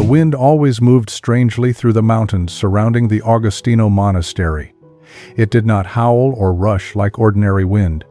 The wind always moved strangely through the mountains surrounding the Augustino monastery. It did not howl or rush like ordinary wind.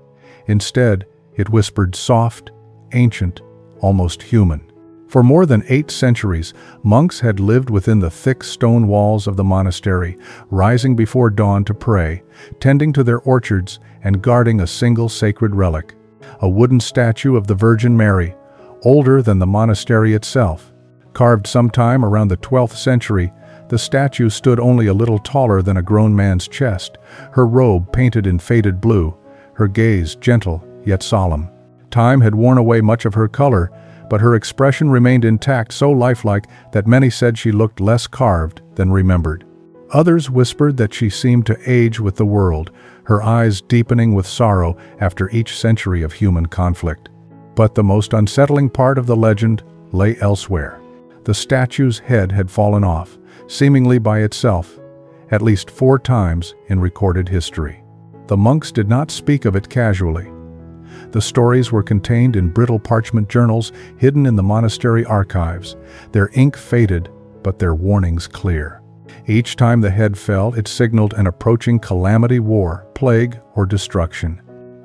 Instead, it whispered soft, ancient, almost human. For more than 8 centuries, monks had lived within the thick stone walls of the monastery, rising before dawn to pray, tending to their orchards, and guarding a single sacred relic, a wooden statue of the Virgin Mary, older than the monastery itself. Carved sometime around the 12th century, the statue stood only a little taller than a grown man's chest, her robe painted in faded blue, her gaze gentle yet solemn. Time had worn away much of her color, but her expression remained intact, so lifelike that many said she looked less carved than remembered. Others whispered that she seemed to age with the world, her eyes deepening with sorrow after each century of human conflict. But the most unsettling part of the legend lay elsewhere. The statue's head had fallen off, seemingly by itself, at least 4 times in recorded history. The monks did not speak of it casually. The stories were contained in brittle parchment journals hidden in the monastery archives, their ink faded, but their warnings clear. Each time the head fell, it signaled an approaching calamity, war, plague, or destruction.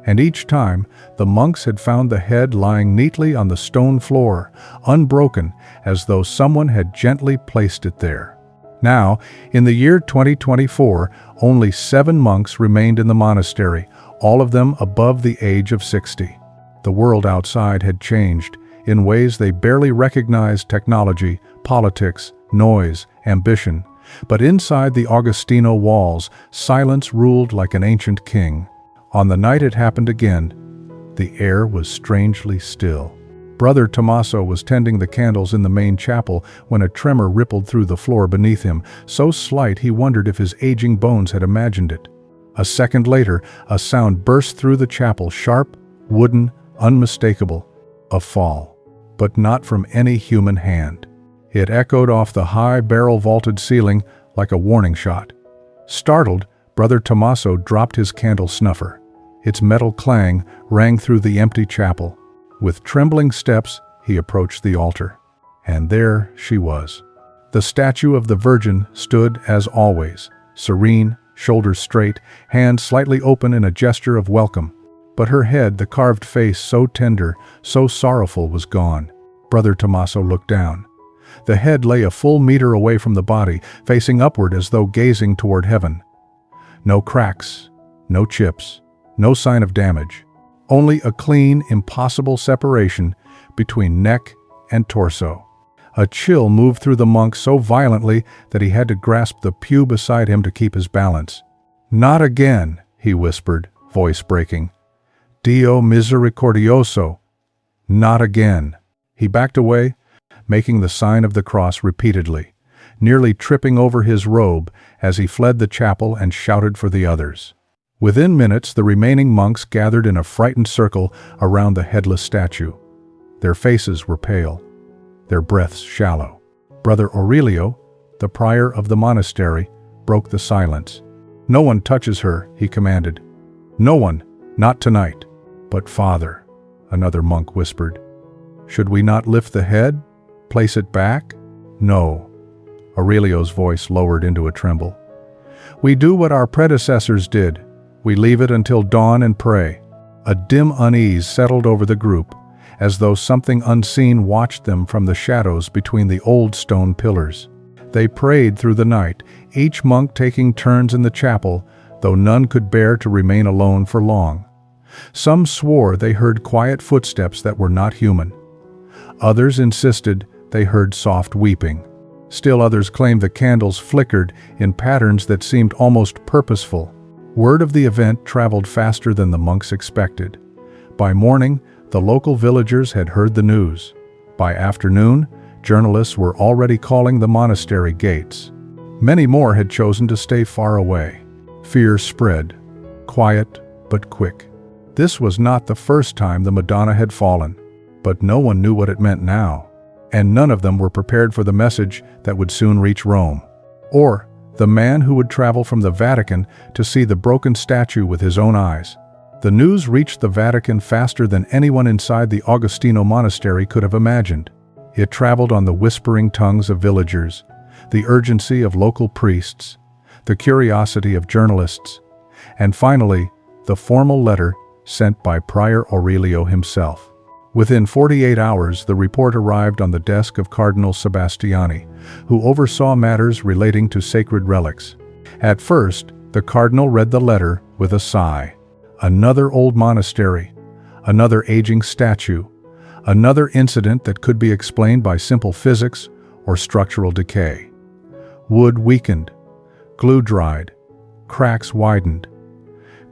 And each time, the monks had found the head lying neatly on the stone floor, unbroken, as though someone had gently placed it there. Now, in the year 2024, only 7 monks remained in the monastery, all of them above the age of 60. The world outside had changed in ways they barely recognized: technology, politics, noise, ambition. But inside the Augustino walls, silence ruled like an ancient king. On the night it happened again, the air was strangely still. Brother Tommaso was tending the candles in the main chapel when a tremor rippled through the floor beneath him, so slight he wondered if his aging bones had imagined it. A second later, a sound burst through the chapel, sharp, wooden, unmistakable. A fall. But not from any human hand. It echoed off the high, barrel-vaulted ceiling like a warning shot. Startled, Brother Tommaso dropped his candle snuffer. Its metal clang rang through the empty chapel. With trembling steps, he approached the altar. And there she was. The statue of the Virgin stood as always, serene, shoulders straight, hands slightly open in a gesture of welcome. But her head, the carved face so tender, so sorrowful, was gone. Brother Tommaso looked down. The head lay a full meter away from the body, facing upward as though gazing toward heaven. No cracks, no chips, no sign of damage. Only a clean, impossible separation between neck and torso. A chill moved through the monk so violently that he had to grasp the pew beside him to keep his balance. "Not again," he whispered, voice breaking. "Dio misericordioso. Not again." He backed away, making the sign of the cross repeatedly, nearly tripping over his robe as he fled the chapel and shouted for the others. Within minutes, the remaining monks gathered in a frightened circle around the headless statue. Their faces were pale, their breaths shallow. Brother Aurelio, the prior of the monastery, broke the silence. "No one touches her," he commanded. "No one, not tonight." "But Father," another monk whispered, "should we not lift the head? Place it back?" "No." Aurelio's voice lowered into a tremble. "We do what our predecessors did. We leave it until dawn and pray." A dim unease settled over the group, as though something unseen watched them from the shadows between the old stone pillars. They prayed through the night, each monk taking turns in the chapel, though none could bear to remain alone for long. Some swore they heard quiet footsteps that were not human. Others insisted they heard soft weeping. Still others claimed the candles flickered in patterns that seemed almost purposeful. Word of the event traveled faster than the monks expected. By morning, the local villagers had heard the news. By afternoon, journalists were already calling the monastery gates. Many more had chosen to stay far away. Fear spread, quiet but quick. This was not the first time the Madonna had fallen, but no one knew what it meant now, and none of them were prepared for the message that would soon reach Rome, or the man who would travel from the Vatican to see the broken statue with his own eyes. The news reached the Vatican faster than anyone inside the Augustino monastery could have imagined. It traveled on the whispering tongues of villagers, the urgency of local priests, the curiosity of journalists, and finally, the formal letter sent by Prior Aurelio himself. Within 48 hours, the report arrived on the desk of Cardinal Sebastiani, who oversaw matters relating to sacred relics. At first, the cardinal read the letter with a sigh. Another old monastery, another aging statue, another incident that could be explained by simple physics or structural decay. Wood weakened, glue dried, cracks widened.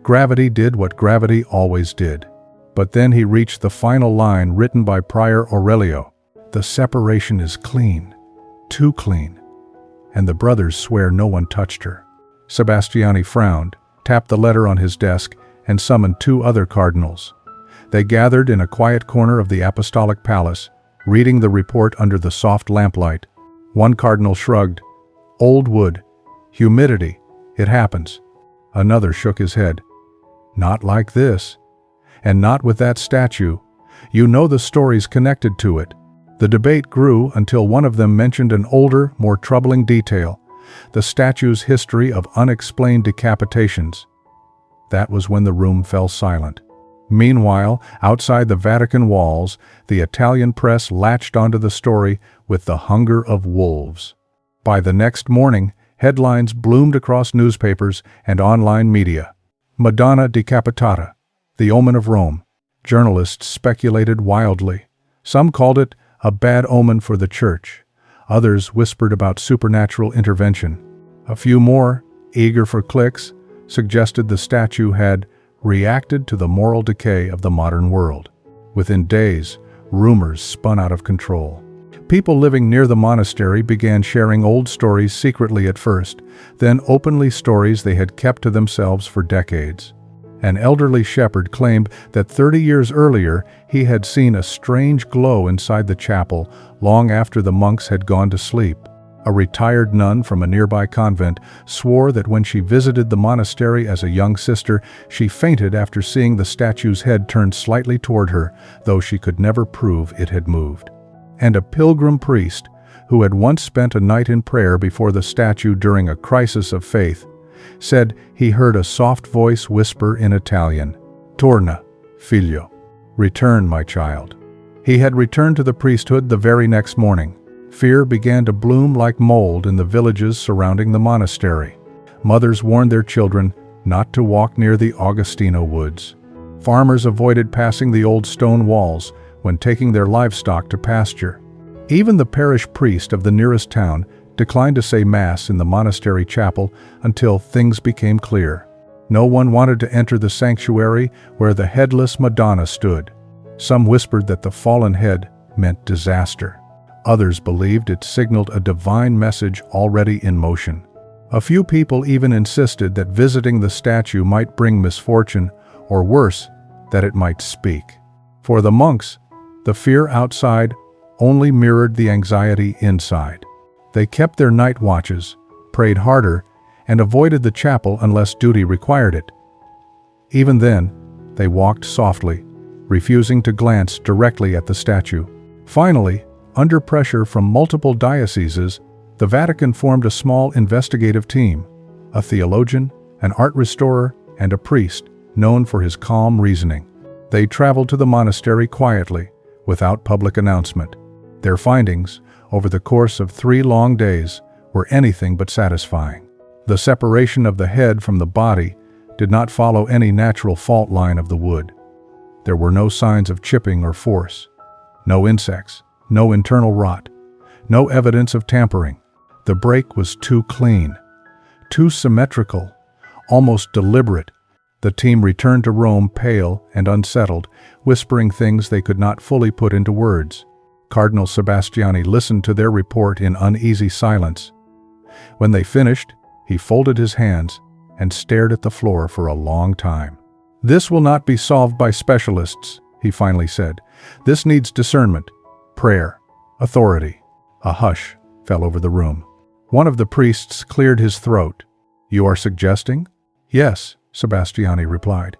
Gravity did what gravity always did. But then he reached the final line written by Prior Aurelio. The separation is clean, too clean, and the brothers swear no one touched her. Sebastiani frowned, tapped the letter on his desk, and summoned 2 other cardinals. They gathered in a quiet corner of the apostolic palace, reading the report under the soft lamplight. One cardinal shrugged. Old wood, humidity, it happens. Another shook his head. Not like this. And not with that statue. You know the stories connected to it. The debate grew until one of them mentioned an older, more troubling detail, the statue's history of unexplained decapitations. That was when the room fell silent. Meanwhile, outside the Vatican walls, the Italian press latched onto the story with the hunger of wolves. By the next morning, headlines bloomed across newspapers and online media. Madonna decapitata, the omen of Rome. Journalists speculated wildly. Some called it a bad omen for the church. Others whispered about supernatural intervention. A few more, eager for clicks, suggested the statue had reacted to the moral decay of the modern world. Within days, rumors spun out of control. People living near the monastery began sharing old stories secretly at first, then openly stories they had kept to themselves for decades. An elderly shepherd claimed that 30 years earlier he had seen a strange glow inside the chapel long after the monks had gone to sleep. A retired nun from a nearby convent swore that when she visited the monastery as a young sister, she fainted after seeing the statue's head turned slightly toward her, though she could never prove it had moved. And a pilgrim priest, who had once spent a night in prayer before the statue during a crisis of faith, said he heard a soft voice whisper in Italian, "Torna, figlio," return, my child. He had returned to the priesthood the very next morning. Fear began to bloom like mold in the villages surrounding the monastery. Mothers warned their children not to walk near the Augustino woods. Farmers avoided passing the old stone walls when taking their livestock to pasture. Even the parish priest of the nearest town declined to say Mass in the monastery chapel until things became clear. No one wanted to enter the sanctuary where the headless Madonna stood. Some whispered that the fallen head meant disaster. Others believed it signaled a divine message already in motion. A few people even insisted that visiting the statue might bring misfortune, or worse, that it might speak. For the monks, the fear outside only mirrored the anxiety inside. They kept their night watches, prayed harder, and avoided the chapel unless duty required it. Even then, they walked softly, refusing to glance directly at the statue. Finally, under pressure from multiple dioceses, the Vatican formed a small investigative team, a theologian, an art restorer, and a priest, known for his calm reasoning. They traveled to the monastery quietly, without public announcement. Their findings, over the course of 3 long days, were anything but satisfying. The separation of the head from the body did not follow any natural fault line of the wood. There were no signs of chipping or force, no insects, no internal rot, no evidence of tampering. The break was too clean, too symmetrical, almost deliberate. The team returned to Rome pale and unsettled, whispering things they could not fully put into words. Cardinal Sebastiani listened to their report in uneasy silence. When they finished, he folded his hands and stared at the floor for a long time. "This will not be solved by specialists," he finally said. "This needs discernment, prayer, authority." A hush fell over the room. One of the priests cleared his throat. "You are suggesting?" "Yes," Sebastiani replied.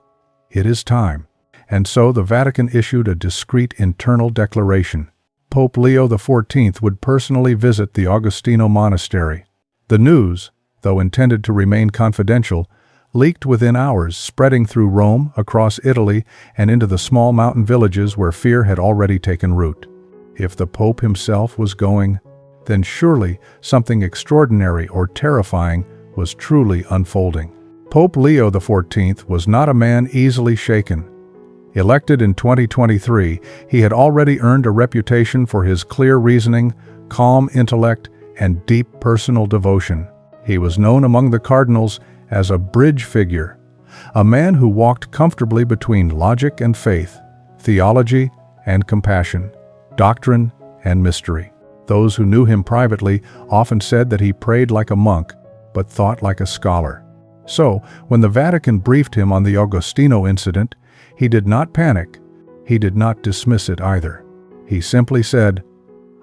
"It is time." And so the Vatican issued a discreet internal declaration. Pope Leo XIV would personally visit the Augustino monastery. The news, though intended to remain confidential, leaked within hours, spreading through Rome, across Italy, and into the small mountain villages where fear had already taken root. If the Pope himself was going, then surely something extraordinary or terrifying was truly unfolding. Pope Leo XIV was not a man easily shaken. Elected in 2023, he had already earned a reputation for his clear reasoning, calm intellect, and deep personal devotion. He was known among the cardinals as a bridge figure, a man who walked comfortably between logic and faith, theology and compassion, doctrine and mystery. Those who knew him privately often said that he prayed like a monk, but thought like a scholar. So, when the Vatican briefed him on the Augustino incident, he did not panic. He did not dismiss it either. He simply said,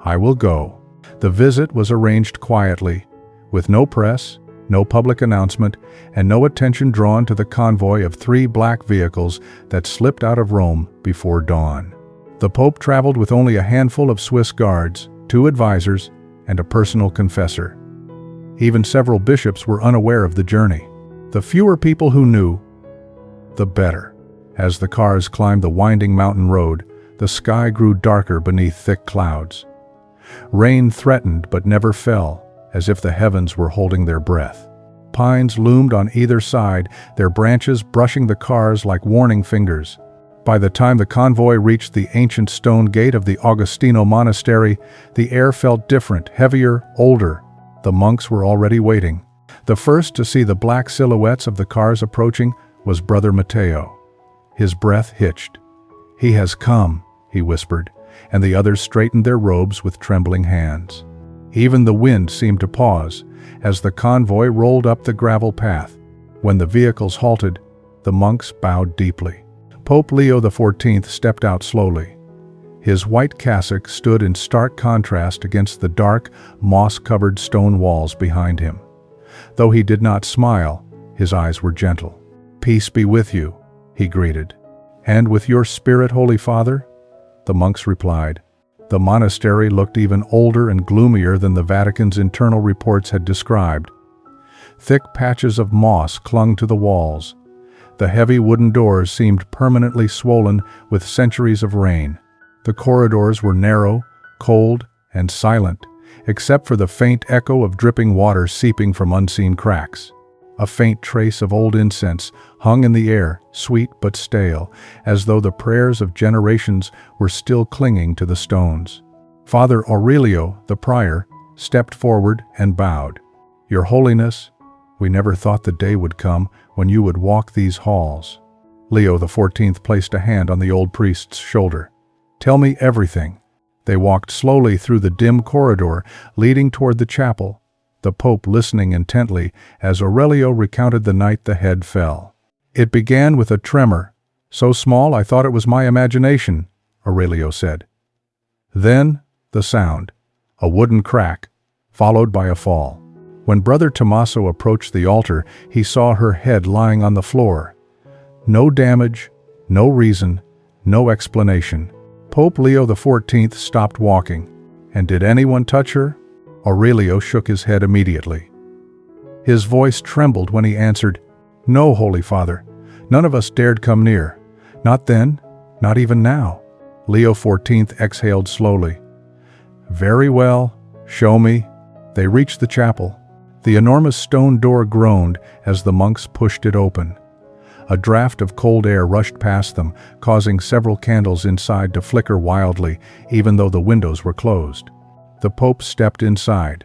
"I will go." The visit was arranged quietly, with no press, no public announcement, and no attention drawn to the convoy of 3 black vehicles that slipped out of Rome before dawn. The Pope traveled with only a handful of Swiss guards, 2 advisors, and a personal confessor. Even several bishops were unaware of the journey. The fewer people who knew, the better. As the cars climbed the winding mountain road, the sky grew darker beneath thick clouds. Rain threatened but never fell, as if the heavens were holding their breath. Pines loomed on either side, their branches brushing the cars like warning fingers. By the time the convoy reached the ancient stone gate of the Augustino monastery, the air felt different, heavier, older. The monks were already waiting. The first to see the black silhouettes of the cars approaching was Brother Matteo. His breath hitched. "He has come," he whispered, and the others straightened their robes with trembling hands. Even the wind seemed to pause as the convoy rolled up the gravel path. When the vehicles halted, the monks bowed deeply. Pope Leo XIV stepped out slowly. His white cassock stood in stark contrast against the dark, moss-covered stone walls behind him. Though he did not smile, his eyes were gentle. "Peace be with you," he greeted. "And with your spirit, Holy Father?" the monks replied. The monastery looked even older and gloomier than the Vatican's internal reports had described. Thick patches of moss clung to the walls. The heavy wooden doors seemed permanently swollen with centuries of rain. The corridors were narrow, cold, and silent, except for the faint echo of dripping water seeping from unseen cracks. A faint trace of old incense hung in the air, sweet but stale, as though the prayers of generations were still clinging to the stones. Father Aurelio, the prior, stepped forward and bowed. "Your Holiness, we never thought the day would come when you would walk these halls." Leo XIV placed a hand on the old priest's shoulder. "Tell me everything." They walked slowly through the dim corridor leading toward the chapel, the Pope listening intently as Aurelio recounted the night the head fell. "It began with a tremor, so small I thought it was my imagination," Aurelio said. "Then, the sound, a wooden crack, followed by a fall. When Brother Tommaso approached the altar, he saw her head lying on the floor. No damage, no reason, no explanation. Pope Leo XIV stopped walking. And did anyone touch her? Aurelio shook his head immediately. His voice trembled when he answered, "No, Holy Father, none of us dared come near. Not then, not even now." Leo XIV exhaled slowly. "Very well, show me." They reached the chapel. The enormous stone door groaned as the monks pushed it open. A draft of cold air rushed past them, causing several candles inside to flicker wildly, even though the windows were closed. The Pope stepped inside.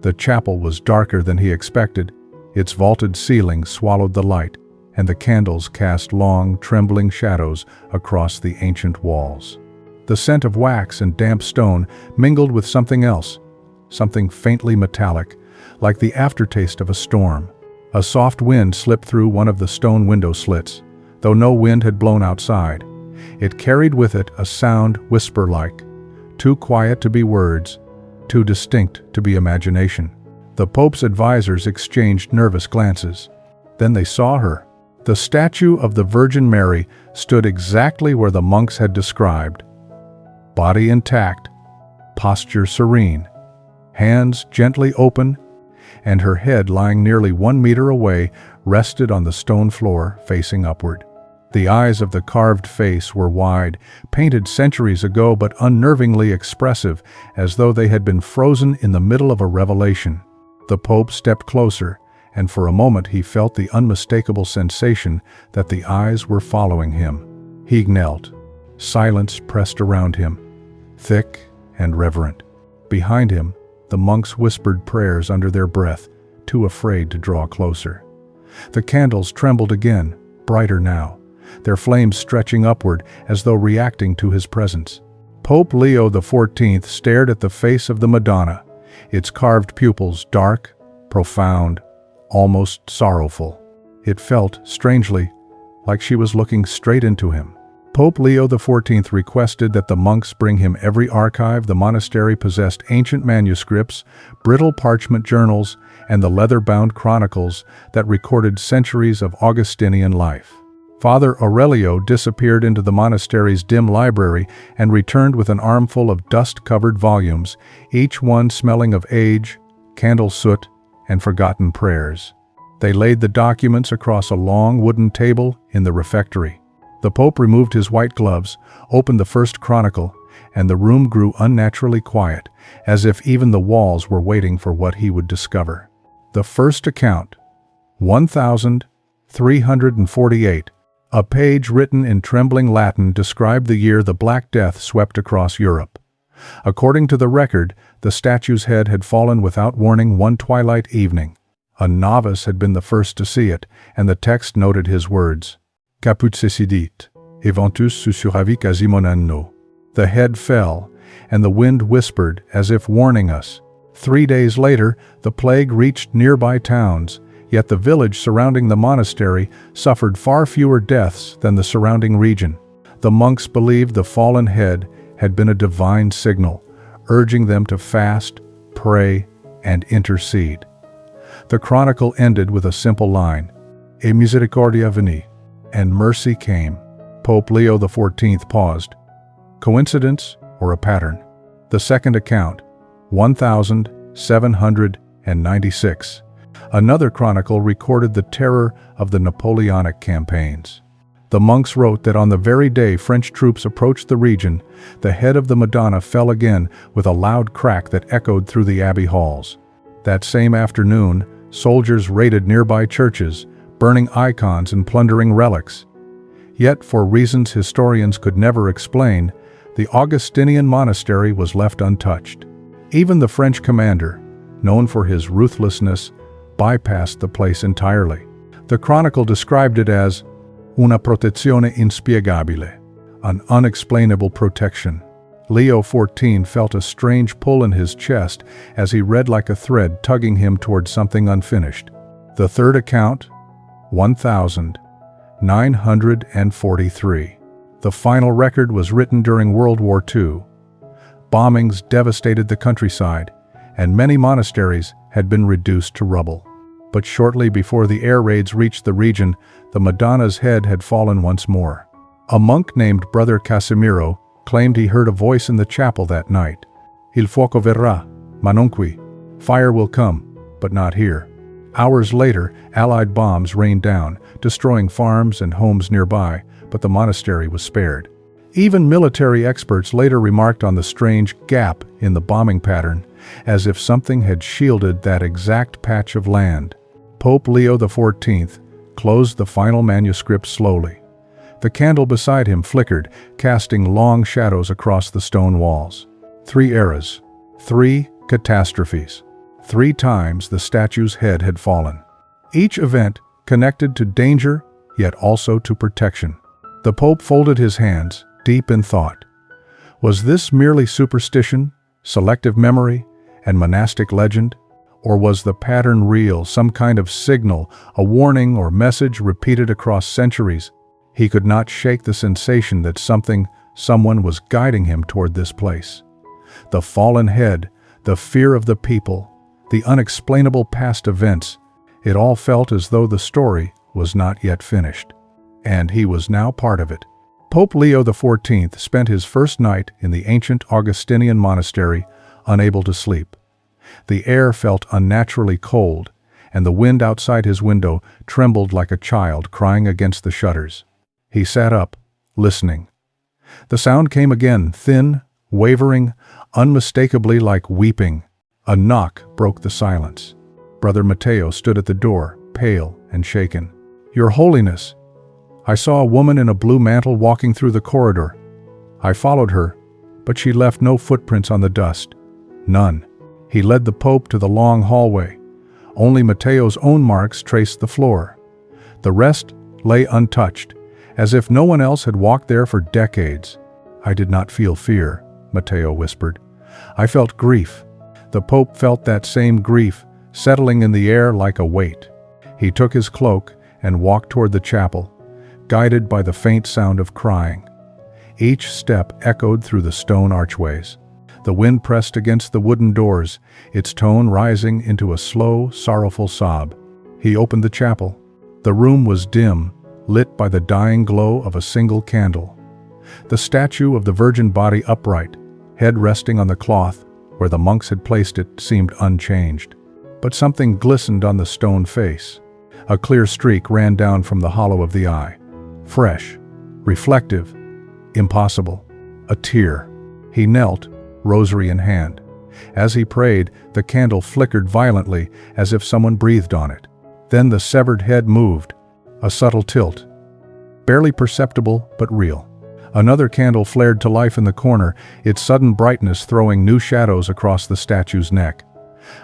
The chapel was darker than he expected. Its vaulted ceiling swallowed the light, and the candles cast long, trembling shadows across the ancient walls. The scent of wax and damp stone mingled with something else, something faintly metallic, like the aftertaste of a storm. A soft wind slipped through one of the stone window slits, though no wind had blown outside. It carried with it a sound whisper-like, too quiet to be words, too distinct to be imagination. The Pope's advisors exchanged nervous glances. Then they saw her. The statue of the Virgin Mary stood exactly where the monks had described. Body intact, posture serene, hands gently open, and her head lying nearly 1 meter away rested on the stone floor facing upward. The eyes of the carved face were wide, painted centuries ago but unnervingly expressive, as though they had been frozen in the middle of a revelation. The Pope stepped closer, and for a moment he felt the unmistakable sensation that the eyes were following him. He knelt. Silence pressed around him, thick and reverent. Behind him, the monks whispered prayers under their breath, too afraid to draw closer. The candles trembled again, brighter now, their flames stretching upward as though reacting to his presence. Pope Leo XIV stared at the face of the Madonna, its carved pupils dark, profound, almost sorrowful. It felt, strangely, like she was looking straight into him. Pope Leo XIV requested that the monks bring him every archive. The monastery possessed ancient manuscripts, brittle parchment journals, and the leather-bound chronicles that recorded centuries of Augustinian life. Father Aurelio disappeared into the monastery's dim library and returned with an armful of dust-covered volumes, each one smelling of age, candle soot, and forgotten prayers. They laid the documents across a long wooden table in the refectory. The Pope removed his white gloves, opened the first chronicle, and the room grew unnaturally quiet, as if even the walls were waiting for what he would discover. The first account, 1348, a page written in trembling Latin, described the year the Black Death swept across Europe. According to the record, the statue's head had fallen without warning one twilight evening. A novice had been the first to see it, and the text noted his words, Caput cessidit, eventus susuravi quasi anno. The head fell, and the wind whispered as if warning us. 3 days later, the plague reached nearby towns, yet the village surrounding the monastery suffered far fewer deaths than the surrounding region. The monks believed the fallen head had been a divine signal, urging them to fast, pray, and intercede. The chronicle ended with a simple line, E misericordia veni, and mercy came. Pope Leo XIV paused. Coincidence or a pattern? The second account, 1796. Another chronicle recorded the terror of the Napoleonic campaigns. The monks wrote that on the very day French troops approached the region, the head of the Madonna fell again with a loud crack that echoed through the abbey halls. That same afternoon, soldiers raided nearby churches, burning icons and plundering relics. Yet, for reasons historians could never explain, the Augustinian monastery was left untouched. Even the French commander, known for his ruthlessness, bypassed the place entirely. The chronicle described it as una protezione inspiegabile, an unexplainable protection. Leo XIV felt a strange pull in his chest as he read like a thread tugging him toward something unfinished. The third account, 1943. The final record was written during World War II. Bombings devastated the countryside, and many monasteries had been reduced to rubble. But shortly before the air raids reached the region, the Madonna's head had fallen once more. A monk named Brother Casimiro claimed he heard a voice in the chapel that night. Il fuoco verrà, ma non qui. Fire will come, but not here. Hours later, Allied bombs rained down, destroying farms and homes nearby, but the monastery was spared. Even military experts later remarked on the strange gap in the bombing pattern, as if something had shielded that exact patch of land. Pope Leo XIV closed the final manuscript slowly. The candle beside him flickered, casting long shadows across the stone walls. 3 eras, 3 catastrophes. 3 times the statue's head had fallen. Each event connected to danger, yet also to protection. The Pope folded his hands, deep in thought. Was this merely superstition, selective memory, and monastic legend? Or was the pattern real, some kind of signal, a warning or message repeated across centuries? He could not shake the sensation that someone was guiding him toward this place. The fallen head, the fear of the people, the unexplainable past events, it all felt as though the story was not yet finished. And he was now part of it. Pope Leo XIV spent his first night in the ancient Augustinian monastery, unable to sleep. The air felt unnaturally cold, and the wind outside his window trembled like a child crying against the shutters. He sat up, listening. The sound came again, thin, wavering, unmistakably like weeping. A knock broke the silence. Brother Matteo stood at the door, pale and shaken. "Your Holiness, I saw a woman in a blue mantle walking through the corridor. I followed her, but she left no footprints on the dust. None." He led the Pope to the long hallway. Only Matteo's own marks traced the floor. The rest lay untouched, as if no one else had walked there for decades. "I did not feel fear," Matteo whispered. "I felt grief." The Pope felt that same grief, settling in the air like a weight. He took his cloak and walked toward the chapel, guided by the faint sound of crying. Each step echoed through the stone archways. The wind pressed against the wooden doors, its tone rising into a slow, sorrowful sob. He opened the chapel. The room was dim, lit by the dying glow of a single candle. The statue of the Virgin body upright, head resting on the cloth where the monks had placed it, seemed unchanged. But something glistened on the stone face. A clear streak ran down from the hollow of the eye. Fresh, reflective, impossible. A tear. He knelt, rosary in hand. As he prayed, the candle flickered violently as if someone breathed on it. Then the severed head moved, a subtle tilt. Barely perceptible, but real. Another candle flared to life in the corner, its sudden brightness throwing new shadows across the statue's neck.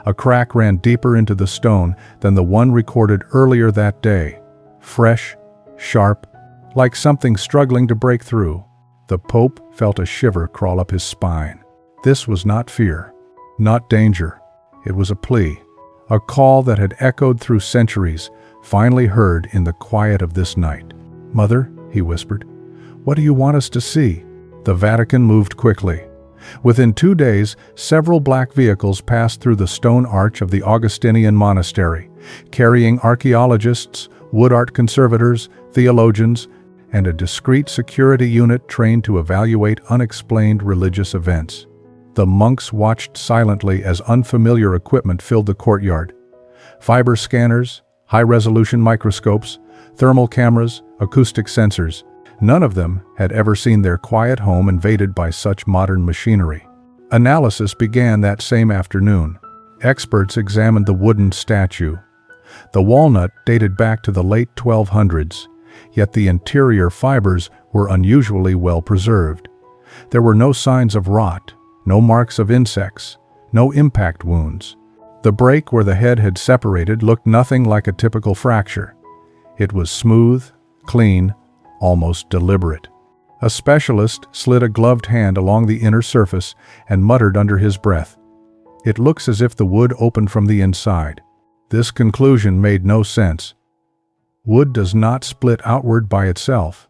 A crack ran deeper into the stone than the one recorded earlier that day. Fresh, sharp, like something struggling to break through. The Pope felt a shiver crawl up his spine. This was not fear, not danger. It was a plea, a call that had echoed through centuries, finally heard in the quiet of this night. "Mother," he whispered, "what do you want us to see?" The Vatican moved quickly. Within 2 days, several black vehicles passed through the stone arch of the Augustinian monastery, carrying archaeologists, wood art conservators, theologians, and a discreet security unit trained to evaluate unexplained religious events. The monks watched silently as unfamiliar equipment filled the courtyard. Fiber scanners, high-resolution microscopes, thermal cameras, acoustic sensors. None of them had ever seen their quiet home invaded by such modern machinery. Analysis began that same afternoon. Experts examined the wooden statue. The walnut dated back to the late 1200s, yet the interior fibers were unusually well preserved. There were no signs of rot, no marks of insects, no impact wounds. The break where the head had separated looked nothing like a typical fracture. It was smooth, clean, almost deliberate. A specialist slid a gloved hand along the inner surface and muttered under his breath, "It looks as if the wood opened from the inside." This conclusion made no sense. Wood does not split outward by itself.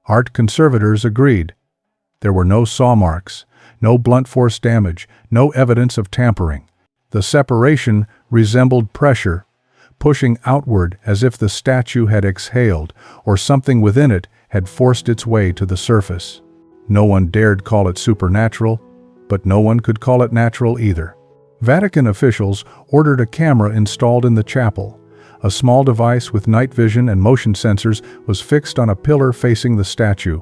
Art conservators agreed. There were no saw marks, no blunt force damage, no evidence of tampering. The separation resembled pressure, pushing outward as if the statue had exhaled or something within it had forced its way to the surface. No one dared call it supernatural, but no one could call it natural either. Vatican officials ordered a camera installed in the chapel. A small device with night vision and motion sensors was fixed on a pillar facing the statue.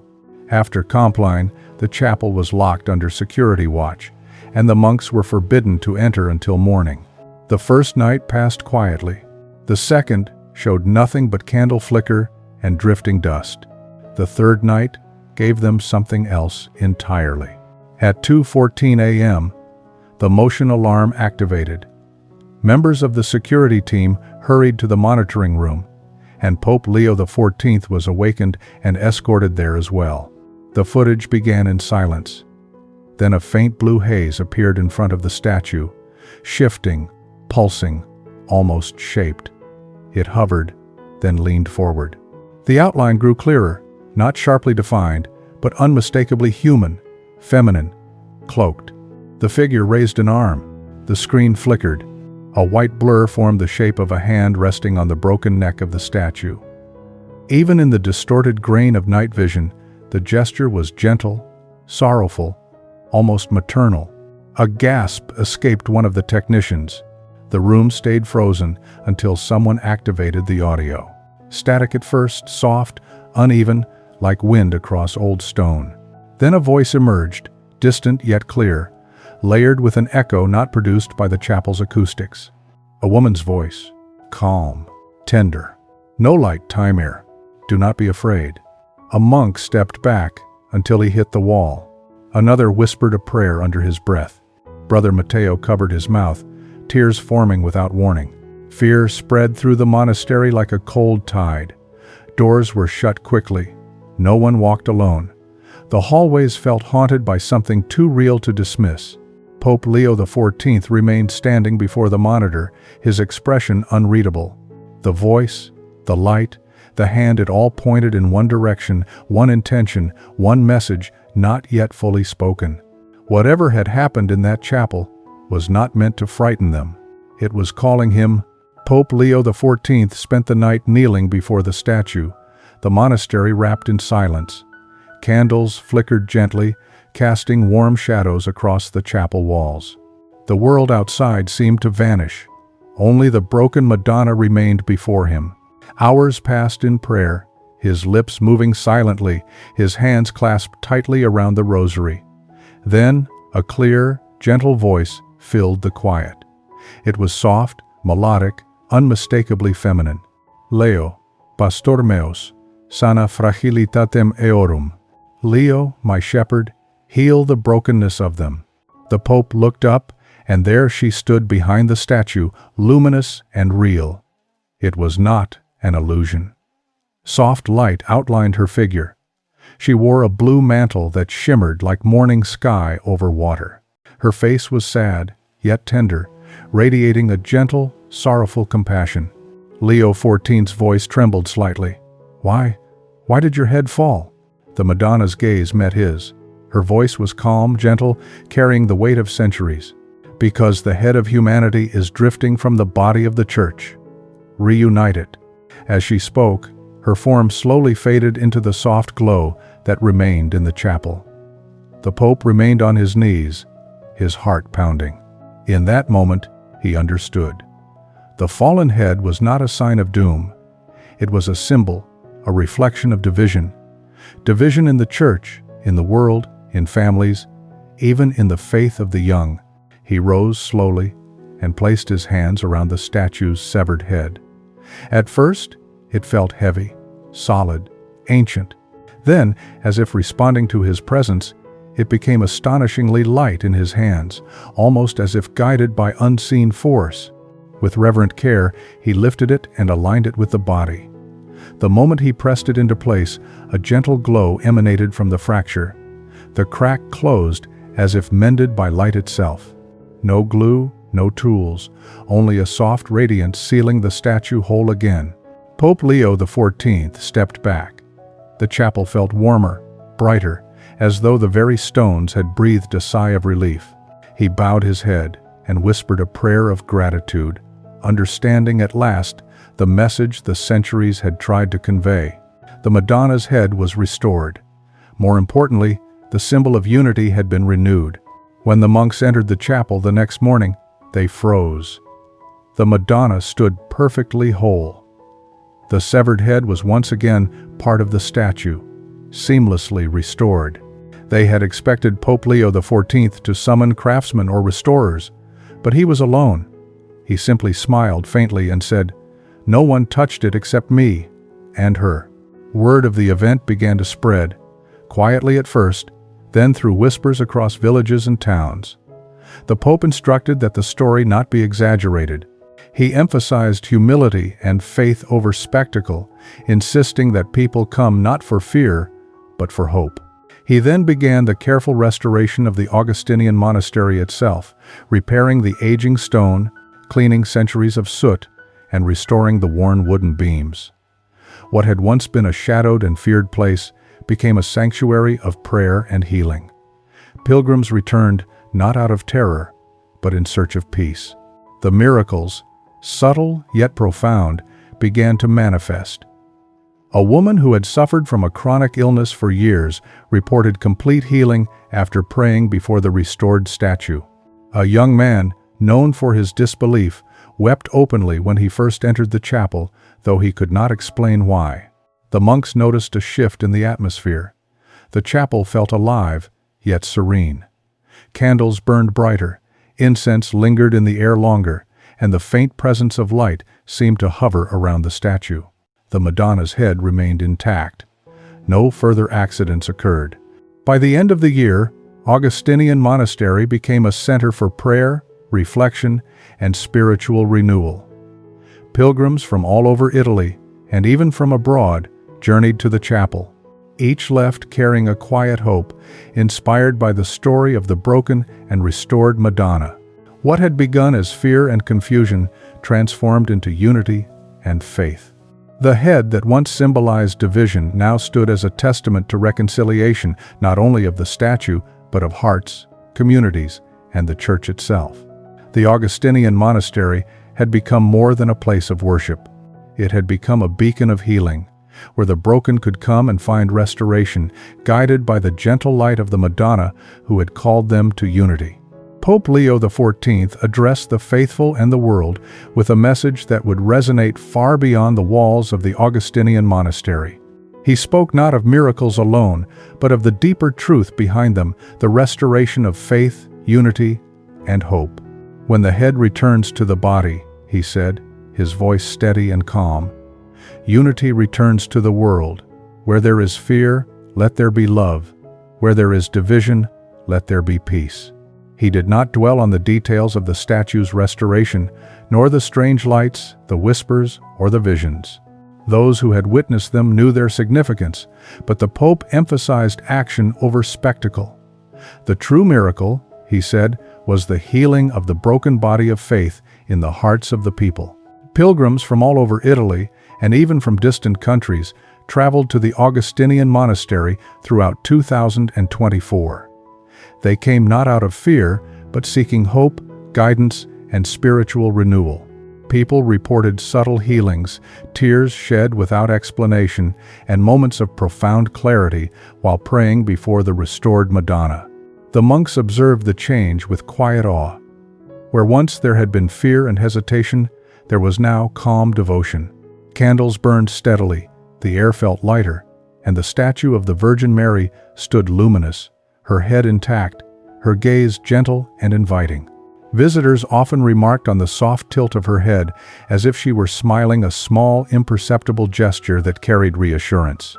After Compline, the chapel was locked under security watch, and the monks were forbidden to enter until morning. The first night passed quietly. The second showed nothing but candle flicker and drifting dust. The third night gave them something else entirely. At 2:14 a.m., the motion alarm activated. Members of the security team hurried to the monitoring room, and Pope Leo XIV was awakened and escorted there as well. The footage began in silence. Then a faint blue haze appeared in front of the statue, shifting, pulsing, almost shaped. It hovered, then leaned forward. The outline grew clearer, not sharply defined, but unmistakably human, feminine, cloaked. The figure raised an arm. The screen flickered. A white blur formed the shape of a hand resting on the broken neck of the statue. Even in the distorted grain of night vision, The gesture was gentle, sorrowful, almost maternal. A gasp escaped one of the technicians. The room stayed frozen until someone activated the audio. Static at first, soft, uneven, like wind across old stone. Then a voice emerged, distant yet clear, layered with an echo not produced by the chapel's acoustics. A woman's voice, calm, tender. "No light, Timir. Do not be afraid." A monk stepped back until he hit the wall. Another whispered a prayer under his breath. Brother Matteo covered his mouth, tears forming without warning. Fear spread through the monastery like a cold tide. Doors were shut quickly. No one walked alone. The hallways felt haunted by something too real to dismiss. Pope Leo XIV remained standing before the monitor, his expression unreadable. The voice, the light, the hand, it all pointed in one direction, one intention, one message not yet fully spoken. Whatever had happened in that chapel was not meant to frighten them. It was calling him. Pope Leo XIV spent the night kneeling before the statue, the monastery wrapped in silence. Candles flickered gently, casting warm shadows across the chapel walls. The world outside seemed to vanish. Only the broken Madonna remained before him. Hours passed in prayer, his lips moving silently, his hands clasped tightly around the rosary. Then, a clear, gentle voice filled the quiet. It was soft, melodic, unmistakably feminine. "Leo, pastor meos, sana fragilitatem eorum." Leo, my shepherd, heal the brokenness of them. The Pope looked up, and there she stood behind the statue, luminous and real. It was not an illusion. Soft light outlined her figure. She wore a blue mantle that shimmered like morning sky over water. Her face was sad, yet tender, radiating a gentle, sorrowful compassion. Leo XIV's voice trembled slightly. Why did your head fall?" The Madonna's gaze met his. Her voice was calm, gentle, carrying the weight of centuries. "Because the head of humanity is drifting from the body of the Church. Reunite it." As she spoke, her form slowly faded into the soft glow that remained in the chapel. The Pope remained on his knees, his heart pounding. In that moment, he understood. The fallen head was not a sign of doom. It was a symbol, a reflection of division. Division in the Church, in the world, in families, even in the faith of the young. He rose slowly and placed his hands around the statue's severed head. At first, it felt heavy, solid, ancient. Then, as if responding to his presence, it became astonishingly light in his hands, almost as if guided by unseen force. With reverent care, he lifted it and aligned it with the body. The moment he pressed it into place, a gentle glow emanated from the fracture. The crack closed as if mended by light itself. No glue, no tools, only a soft radiance sealing the statue whole again. Pope Leo XIV stepped back. The chapel felt warmer, brighter, as though the very stones had breathed a sigh of relief. He bowed his head and whispered a prayer of gratitude, understanding at last the message the centuries had tried to convey. The Madonna's head was restored. More importantly, the symbol of unity had been renewed. When the monks entered the chapel the next morning, they froze. The Madonna stood perfectly whole. The severed head was once again part of the statue, seamlessly restored. They had expected Pope Leo XIV to summon craftsmen or restorers, but he was alone. He simply smiled faintly and said, "No one touched it except me and her." Word of the event began to spread, quietly at first, then through whispers across villages and towns. The Pope instructed that the story not be exaggerated. He emphasized humility and faith over spectacle, insisting that people come not for fear, but for hope. He then began the careful restoration of the Augustinian monastery itself, repairing the aging stone, cleaning centuries of soot, and restoring the worn wooden beams. What had once been a shadowed and feared place became a sanctuary of prayer and healing. Pilgrims returned not out of terror, but in search of peace. The miracles, subtle yet profound, began to manifest. A woman who had suffered from a chronic illness for years reported complete healing after praying before the restored statue. A young man, known for his disbelief, wept openly when he first entered the chapel, though he could not explain why. The monks noticed a shift in the atmosphere. The chapel felt alive, yet serene. Candles burned brighter, incense lingered in the air longer, and the faint presence of light seemed to hover around the statue. The Madonna's head remained intact. No further accidents occurred. By the end of the year, Augustinian Monastery became a center for prayer, reflection, and spiritual renewal. Pilgrims from all over Italy, and even from abroad, journeyed to the chapel. Each left carrying a quiet hope, inspired by the story of the broken and restored Madonna. What had begun as fear and confusion transformed into unity and faith. The head that once symbolized division now stood as a testament to reconciliation, not only of the statue, but of hearts, communities, and the church itself. The Augustinian monastery had become more than a place of worship. It had become a beacon of healing, where the broken could come and find restoration, guided by the gentle light of the Madonna who had called them to unity. Pope Leo XIV addressed the faithful and the world with a message that would resonate far beyond the walls of the Augustinian monastery. He spoke not of miracles alone, but of the deeper truth behind them, the restoration of faith, unity, and hope. When the head returns to the body, he said, his voice steady and calm, unity returns to the world. Where there is fear, let there be love. Where there is division, let there be peace. He did not dwell on the details of the statue's restoration, nor the strange lights, the whispers, or the visions. Those who had witnessed them knew their significance, but the Pope emphasized action over spectacle. The true miracle, he said, was the healing of the broken body of faith in the hearts of the people. Pilgrims from all over Italy, and even from distant countries, traveled to the Augustinian monastery throughout 2024. They came not out of fear, but seeking hope, guidance, and spiritual renewal. People reported subtle healings, tears shed without explanation, and moments of profound clarity while praying before the restored Madonna. The monks observed the change with quiet awe. Where once there had been fear and hesitation, there was now calm devotion. Candles burned steadily, the air felt lighter, and the statue of the Virgin Mary stood luminous, her head intact, her gaze gentle and inviting. Visitors often remarked on the soft tilt of her head, as if she were smiling, a small, imperceptible gesture that carried reassurance.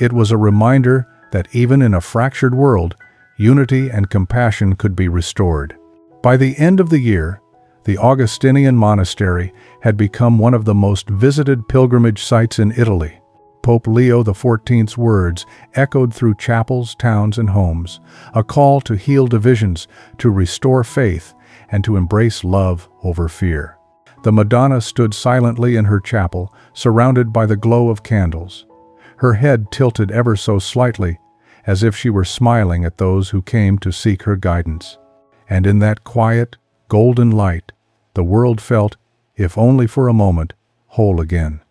It was a reminder that even in a fractured world, unity and compassion could be restored. By the end of the year, the Augustinian monastery had become one of the most visited pilgrimage sites in Italy. Pope Leo XIV's words echoed through chapels, towns, and homes, a call to heal divisions, to restore faith, and to embrace love over fear. The Madonna stood silently in her chapel, surrounded by the glow of candles. Her head tilted ever so slightly, as if she were smiling at those who came to seek her guidance. And in that quiet, golden light, the world felt, if only for a moment, whole again.